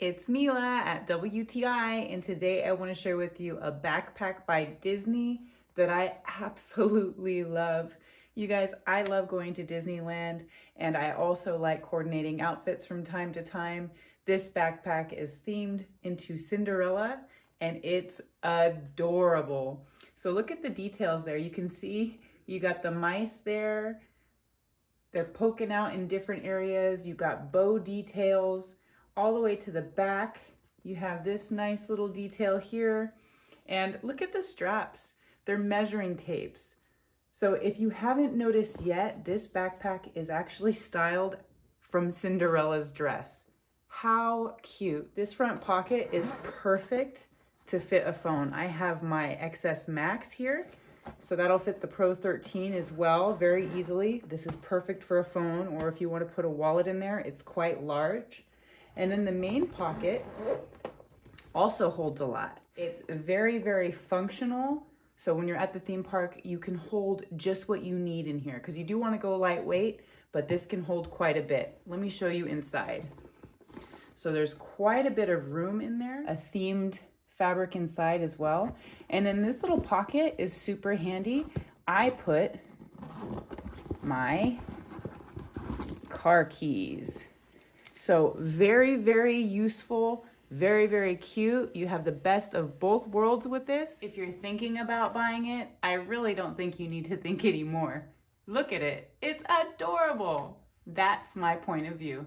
It's Mila at WTI, and today I want to share with you a backpack by Disney that I absolutely love. You guys, I love going to Disneyland, and I also like coordinating outfits from time to time. This backpack is themed into Cinderella, and it's adorable. So look at the details there. You can see you got the mice there. They're poking out in different areas. You got bow details. All the way to the back, you have this nice little detail here. And look at the straps. They're measuring tapes. So if you haven't noticed yet, this backpack is actually styled from Cinderella's dress. How cute. This front pocket is perfect to fit a phone. I have my XS Max here, so that'll fit the Pro 13 as well very easily. This is perfect for a phone, or if you want to put a wallet in there, it's quite large. And then the main pocket also holds a lot. It's very, very functional. So when you're at the theme park, you can hold just what you need in here because you do want to go lightweight, but this can hold quite a bit. Let me show you inside. So there's quite a bit of room in there, a themed fabric inside as well. And then this little pocket is super handy. I put my car keys. So very, very useful, very, very cute. You have the best of both worlds with this. If you're thinking about buying it, I really don't think you need to think anymore. Look at it. It's adorable. That's my point of view.